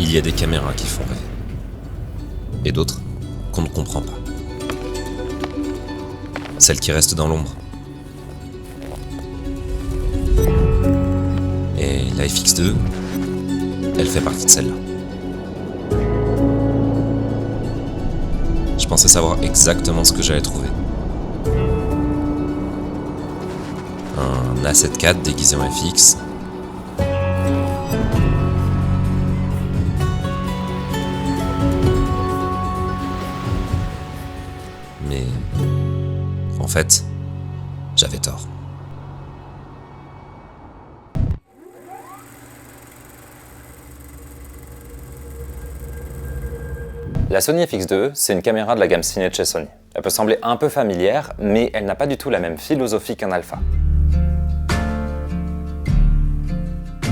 Il y a des caméras qui font rêver. Et d'autres qu'on ne comprend pas. Celles qui restent dans l'ombre. Et la FX2, elle fait partie de celle-là. Je pensais savoir exactement ce que j'allais trouver. Un A7 IV déguisé en FX. Mais en fait, j'avais tort. La Sony FX2, c'est une caméra de la gamme ciné de chez Sony. Elle peut sembler un peu familière, mais elle n'a pas du tout la même philosophie qu'un Alpha.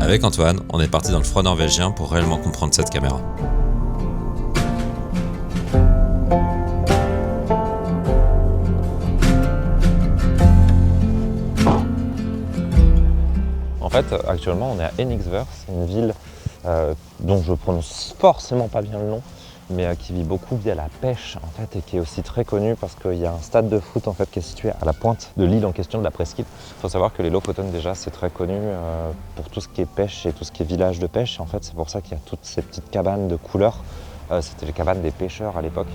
Avec Antoine, on est parti dans le froid norvégien pour réellement comprendre cette caméra. En fait, actuellement, on est à Enixver, c'est une ville dont je prononce forcément pas bien le nom, mais qui vit beaucoup via la pêche en fait, et qui est aussi très connue parce qu'il y a un stade de foot en fait, qui est situé à la pointe de l'île en question de la presqu'île. Il faut savoir que les Lofoten déjà c'est très connu pour tout ce qui est pêche et tout ce qui est village de pêche. En fait, c'est pour ça qu'il y a toutes ces petites cabanes de couleurs. C'était les cabanes des pêcheurs à l'époque.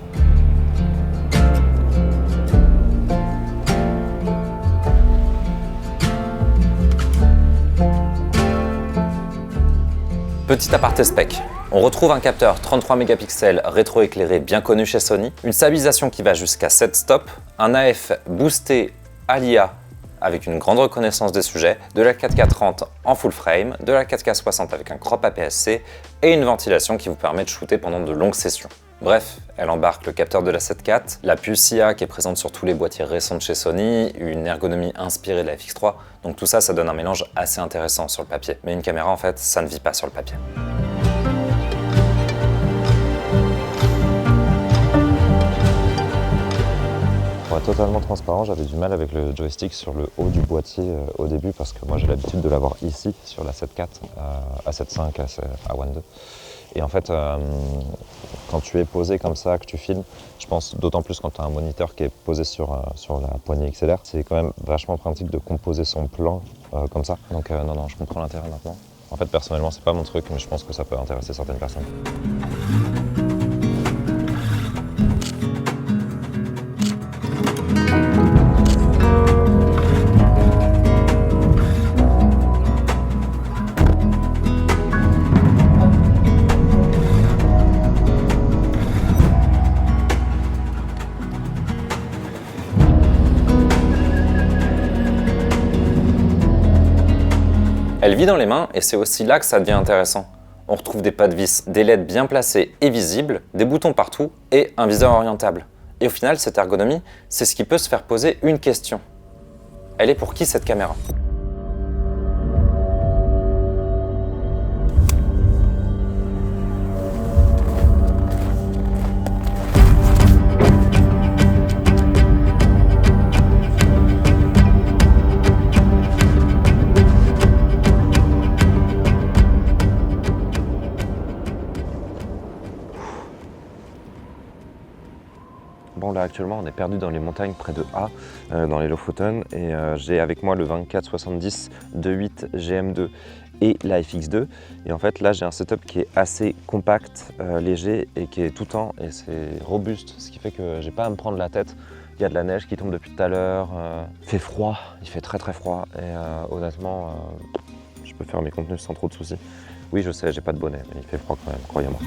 Petit aparté spec. On retrouve un capteur 33 mégapixels rétroéclairé bien connu chez Sony, une stabilisation qui va jusqu'à 7 stops, un AF boosté à l'IA avec une grande reconnaissance des sujets, de la 4K 30 en full frame, de la 4K 60 avec un crop APS-C et une ventilation qui vous permet de shooter pendant de longues sessions. Bref, elle embarque le capteur de la 7 IV, la puce IA qui est présente sur tous les boîtiers récents de chez Sony, une ergonomie inspirée de la FX3, donc tout ça, ça donne un mélange assez intéressant sur le papier. Mais une caméra, en fait, ça ne vit pas sur le papier. Pour être totalement transparent, j'avais du mal avec le joystick sur le haut du boîtier au début parce que moi j'ai l'habitude de l'avoir ici sur la 7 IV, A7 V, A1 II. Et en fait, quand tu es posé comme ça, que tu filmes, je pense d'autant plus quand tu as un moniteur qui est posé sur la poignée XLR, c'est quand même vachement pratique de composer son plan comme ça. Donc non, je comprends l'intérêt maintenant. En fait, personnellement, c'est pas mon truc, mais je pense que ça peut intéresser certaines personnes. Elle vit dans les mains et c'est aussi là que ça devient intéressant. On retrouve des pas de vis, des LED bien placés et visibles, des boutons partout et un viseur orientable. Et au final, cette ergonomie, c'est ce qui peut se faire poser une question. Elle est pour qui cette caméra ? Bon là actuellement on est perdu dans les montagnes près de A, dans les Lofoten, et j'ai avec moi le 2470 2.8 GM2 et la FX2. Et en fait là j'ai un setup qui est assez compact, léger et qui est tout temps et c'est robuste, ce qui fait que j'ai pas à me prendre la tête. Il y a de la neige qui tombe depuis tout à l'heure, il fait froid, il fait très froid et honnêtement je peux faire mes contenus sans trop de soucis. Oui je sais, j'ai pas de bonnet, mais il fait froid quand même, croyez-moi.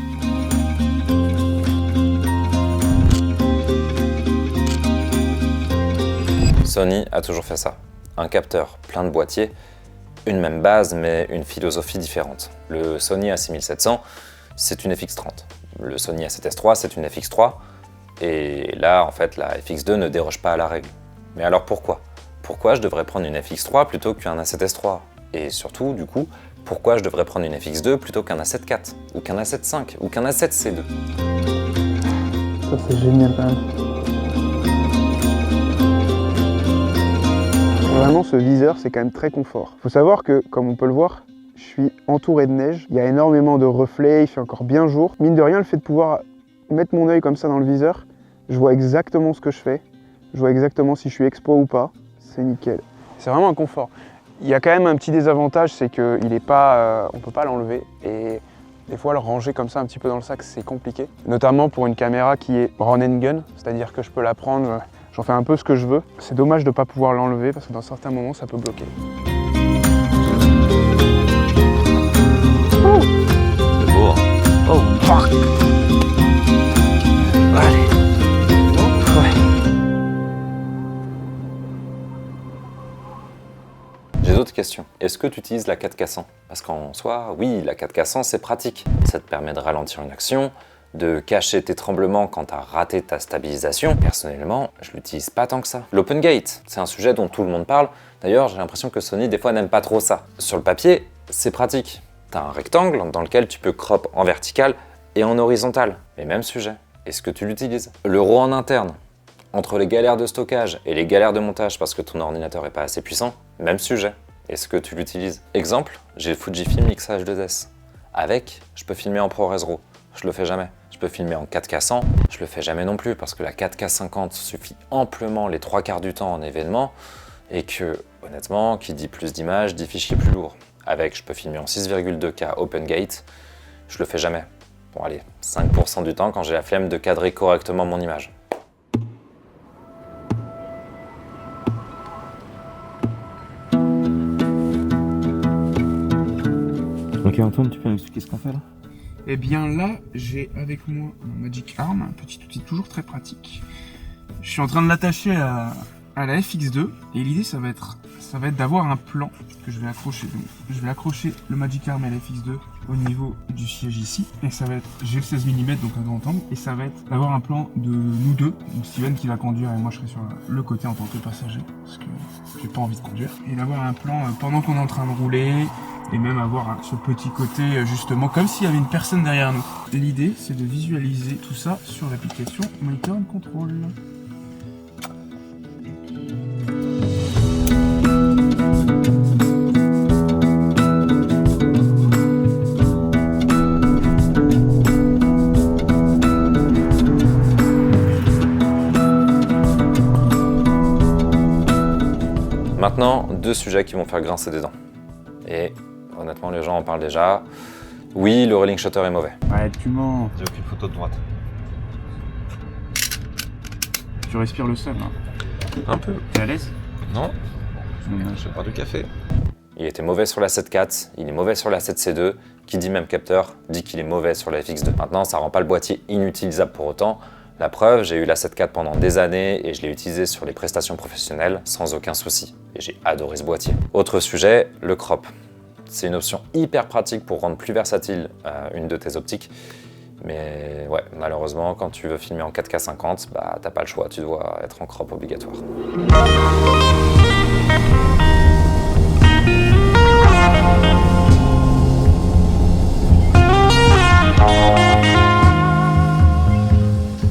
Sony a toujours fait ça. Un capteur, plein de boîtiers, une même base mais une philosophie différente. Le Sony A6700, c'est une FX30. Le Sony A7S III, c'est une FX3. Et là, en fait, la FX2 ne déroge pas à la règle. Mais alors pourquoi ? Pourquoi je devrais prendre une FX3 plutôt qu'un A7S III ? Et surtout, du coup, pourquoi je devrais prendre une FX2 plutôt qu'un A7 IV, ou qu'un A7 V, ou qu'un A7 C2 ? Ça c'est génial quand même. Vraiment ce viseur c'est quand même très confort. Il faut savoir que, comme on peut le voir, Je suis entouré de neige, il y a énormément de reflets, il fait encore bien jour. Mine de rien, le fait de pouvoir mettre mon œil comme ça dans le viseur, je vois exactement ce que je fais. Je vois exactement si je suis expo ou pas. C'est nickel. C'est vraiment un confort. Il y a quand même un petit désavantage, c'est qu'il est pas, on peut pas l'enlever. Et des fois, le ranger comme ça un petit peu dans le sac, c'est compliqué. Notamment pour une caméra qui est run and gun, c'est-à-dire que je peux la prendre, j'en fais un peu ce que je veux. C'est dommage de ne pas pouvoir l'enlever parce que dans certains moments, ça peut bloquer. C'est beau, hein. Oh, fuck! Allez. J'ai d'autres questions. Est-ce que tu utilises la 4K 100? Parce qu'en soi, oui, la 4K 100, c'est pratique. Ça te permet de ralentir une action, de cacher tes tremblements quand tu as raté ta stabilisation. Personnellement, je l'utilise pas tant que ça. L'open gate, c'est un sujet dont tout le monde parle. D'ailleurs, j'ai l'impression que Sony, des fois, n'aime pas trop ça. Sur le papier, c'est pratique. Tu as un rectangle dans lequel tu peux crop en vertical et en horizontal. Et même sujet. Est-ce que tu l'utilises? Le RAW en interne, entre les galères de stockage et les galères de montage parce que ton ordinateur n'est pas assez puissant, même sujet. Est-ce que tu l'utilises? Exemple, j'ai le Fujifilm X-H2S. Avec, je peux filmer en ProRes RAW. Je le fais jamais. Je peux filmer en 4K 100, je le fais jamais non plus parce que la 4K 50 suffit amplement les 3/4 du temps en événement et que, honnêtement, qui dit plus d'images, dit fichier plus lourd. Avec, je peux filmer en 6,2K Open Gate, je le fais jamais. Bon allez, 5% du temps quand j'ai la flemme de cadrer correctement mon image. Ok Antoine, tu peux m'expliquer ce qu'on fait là? Eh bien là, j'ai avec moi un Magic Arm, un petit outil toujours très pratique. Je suis en train de l'attacher à la FX2 et l'idée ça va être d'avoir un plan que je vais accrocher. Donc, je vais accrocher le Magic Arm à la FX2 au niveau du siège ici et ça va être, j'ai le 16 mm donc un grand angle et ça va être d'avoir un plan de nous deux, donc Steven qui va conduire et moi je serai sur le côté en tant que passager parce que j'ai pas envie de conduire et d'avoir un plan pendant qu'on est en train de rouler. Et même avoir ce petit côté justement comme s'il y avait une personne derrière nous. L'idée c'est de visualiser tout ça sur l'application Monitor and Control. Maintenant, deux sujets qui vont faire grincer des dents. Et honnêtement, les gens en parlent déjà. Oui, le rolling shutter est mauvais. Ouais, tu mens. J'ai aucune photo de droite. Tu respires le sol là. Un peu. T'es à l'aise? Non, je vais boire du café. Il était mauvais sur la 7.4, il est mauvais sur la 7C2. Qui dit même capteur, dit qu'il est mauvais sur la FX2. Maintenant, ça rend pas le boîtier inutilisable pour autant. La preuve, j'ai eu la 7.4 pendant des années et je l'ai utilisé sur les prestations professionnelles sans aucun souci. Et j'ai adoré ce boîtier. Autre sujet, le crop. C'est une option hyper pratique pour rendre plus versatile une de tes optiques. Mais ouais, malheureusement, quand tu veux filmer en 4K 50, bah t'as pas le choix, tu dois être en crop obligatoire.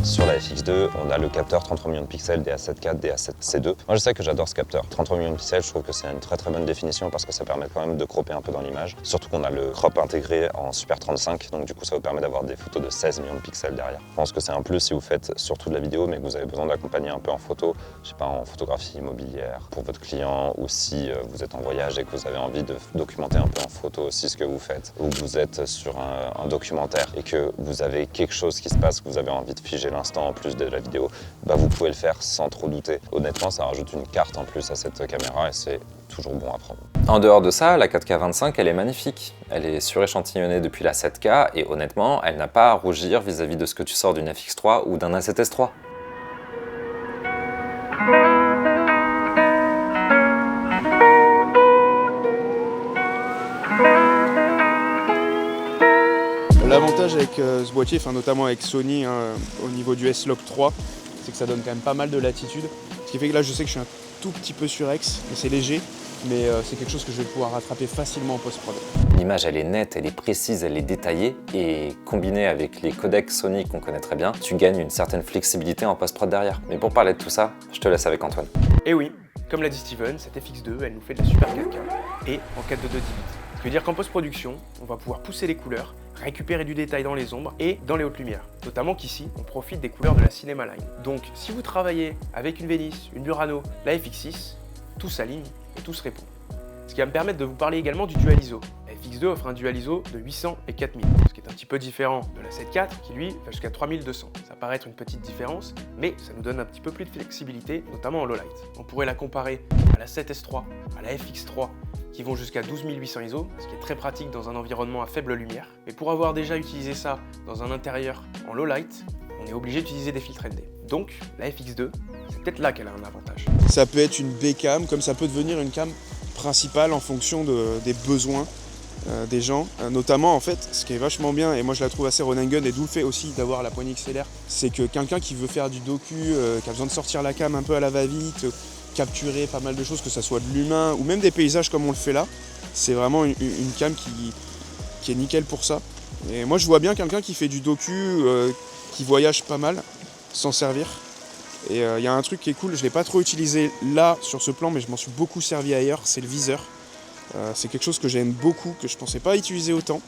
Sur la FX2, on a le capteur 33 millions de pixels DA7 IV, DA7C2. Moi je sais que j'adore ce capteur. 33 millions de pixels, je trouve que c'est une très bonne définition parce que ça permet quand même de cropper un peu dans l'image. Surtout qu'on a le crop intégré en Super 35, donc du coup ça vous permet d'avoir des photos de 16 millions de pixels derrière. Je pense que c'est un plus si vous faites surtout de la vidéo mais que vous avez besoin d'accompagner un peu en photo, je sais pas, en photographie immobilière pour votre client, ou si vous êtes en voyage et que vous avez envie de documenter un peu en photo aussi ce que vous faites, ou que vous êtes sur un documentaire et que vous avez quelque chose qui se passe, que vous avez envie de figer l'instant en plus de la vidéo, bah vous pouvez le faire sans trop douter. Honnêtement, ça rajoute une carte en plus à cette caméra et c'est toujours bon à prendre. En dehors de ça, la 4K 25, elle est magnifique. Elle est suréchantillonnée depuis la 7K et honnêtement, elle n'a pas à rougir vis-à-vis de ce que tu sors d'une FX3 ou d'un A7S3. L'avantage avec ce boîtier, enfin notamment avec Sony au niveau du S-Log 3, c'est que ça donne quand même pas mal de latitude. Ce qui fait que là je sais que je suis un tout petit peu surex, mais c'est léger, mais c'est quelque chose que je vais pouvoir rattraper facilement en post-prod. L'image elle est nette, elle est précise, elle est détaillée et combinée avec les codecs Sony qu'on connaît très bien, tu gagnes une certaine flexibilité en post-prod derrière. Mais pour parler de tout ça, je te laisse avec Antoine. Et oui, comme l'a dit Steven, cette FX2 elle nous fait de la super 4K et en 422 10 bits. Ce qui veut dire qu'en post-production, on va pouvoir pousser les couleurs, récupérer du détail dans les ombres et dans les hautes lumières. Notamment qu'ici, on profite des couleurs de la Cinema Line. Donc, si vous travaillez avec une Venice, une Murano, la FX6, tout s'aligne et tout se répond. Ce qui va me permettre de vous parler également du dual ISO. La FX2 offre un dual ISO de 800 et 4000, ce qui est un petit peu différent de la 7.4 qui lui va jusqu'à 3200. Ça paraît être une petite différence, mais ça nous donne un petit peu plus de flexibilité, notamment en low light. On pourrait la comparer à la 7S3, à la FX3, qui vont jusqu'à 12800 ISO, ce qui est très pratique dans un environnement à faible lumière. Mais pour avoir déjà utilisé ça dans un intérieur en low light, on est obligé d'utiliser des filtres ND. Donc la FX2, c'est peut-être là qu'elle a un avantage. Ça peut être une B-cam, comme ça peut devenir une cam principale en fonction des besoins des gens. Notamment, en fait, ce qui est vachement bien, et moi je la trouve assez run and gun, et d'où le fait aussi d'avoir la poignée XLR, c'est que quelqu'un qui veut faire du docu, qui a besoin de sortir la cam un peu à la va-vite, capturer pas mal de choses, que ça soit de l'humain, ou même des paysages comme on le fait là, c'est vraiment une cam qui est nickel pour ça. Et moi je vois bien quelqu'un qui fait du docu, qui voyage pas mal, s'en servir. Et il y a un truc qui est cool, je ne l'ai pas trop utilisé là sur ce plan, mais je m'en suis beaucoup servi ailleurs, c'est le viseur. C'est quelque chose que j'aime beaucoup, que je ne pensais pas utiliser autant.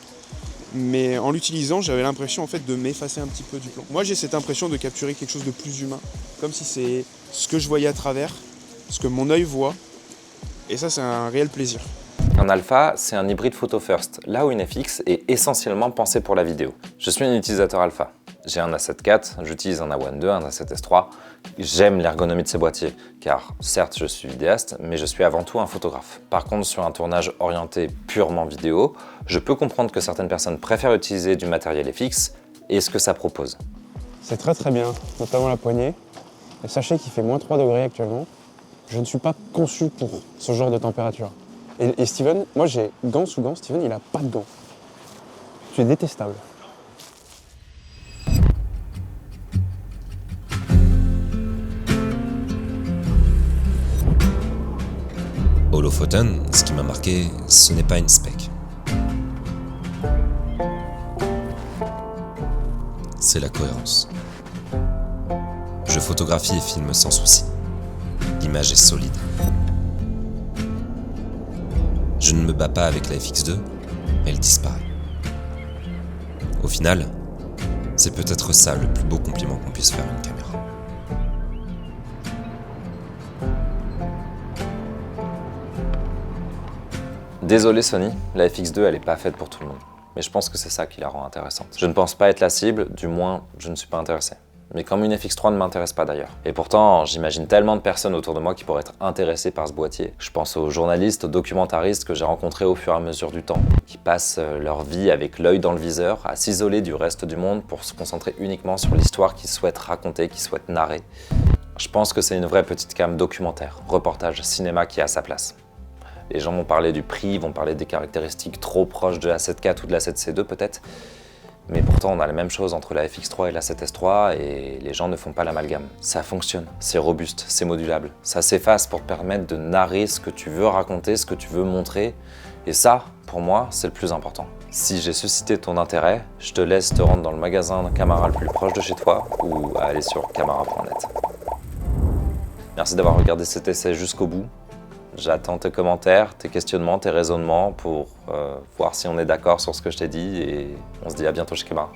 Mais en l'utilisant, j'avais l'impression en fait de m'effacer un petit peu du plan. Moi j'ai cette impression de capturer quelque chose de plus humain, comme si c'est ce que je voyais à travers, ce que mon œil voit, et ça c'est un réel plaisir. Un alpha, c'est un hybride photo first, là où une FX est essentiellement pensée pour la vidéo. Je suis un utilisateur alpha. J'ai un A7 IV, j'utilise un A1 II, un A7S3. J'aime l'ergonomie de ces boîtiers, car certes je suis vidéaste, mais je suis avant tout un photographe. Par contre, sur un tournage orienté purement vidéo, je peux comprendre que certaines personnes préfèrent utiliser du matériel FX et ce que ça propose. C'est très bien, notamment la poignée. Et sachez qu'il fait moins 3 degrés actuellement. Je ne suis pas conçu pour ce genre de température. Et Steven, moi j'ai gants sous gants, Steven il a pas de gants. C'est détestable. Holophotone, ce qui m'a marqué, ce n'est pas une spec. C'est la cohérence. Je photographie et filme sans souci. L'image est solide. Je ne me bats pas avec la FX2, elle disparaît. Au final, c'est peut-être ça le plus beau compliment qu'on puisse faire à une caméra. Désolé Sony, la FX2 elle est pas faite pour tout le monde. Mais je pense que c'est ça qui la rend intéressante. Je ne pense pas être la cible, du moins je ne suis pas intéressé. Mais comme une FX3 ne m'intéresse pas d'ailleurs. Et pourtant, j'imagine tellement de personnes autour de moi qui pourraient être intéressées par ce boîtier. Je pense aux journalistes, aux documentaristes que j'ai rencontrés au fur et à mesure du temps, qui passent leur vie avec l'œil dans le viseur, à s'isoler du reste du monde pour se concentrer uniquement sur l'histoire qu'ils souhaitent raconter, qu'ils souhaitent narrer. Je pense que c'est une vraie petite cam documentaire, reportage, cinéma qui a sa place. Les gens vont parler du prix, vont parler des caractéristiques trop proches de la 7 IV ou de la 7C2 peut-être. Mais pourtant, on a la même chose entre la FX3 et la 7S3 et les gens ne font pas l'amalgame. Ça fonctionne, c'est robuste, c'est modulable. Ça s'efface pour te permettre de narrer ce que tu veux raconter, ce que tu veux montrer. Et ça, pour moi, c'est le plus important. Si j'ai suscité ton intérêt, je te laisse te rendre dans le magasin Camara le plus proche de chez toi ou à aller sur camara.net. Merci d'avoir regardé cet essai jusqu'au bout. J'attends tes commentaires, tes questionnements, tes raisonnements pour voir si on est d'accord sur ce que je t'ai dit et on se dit à bientôt chez Camara.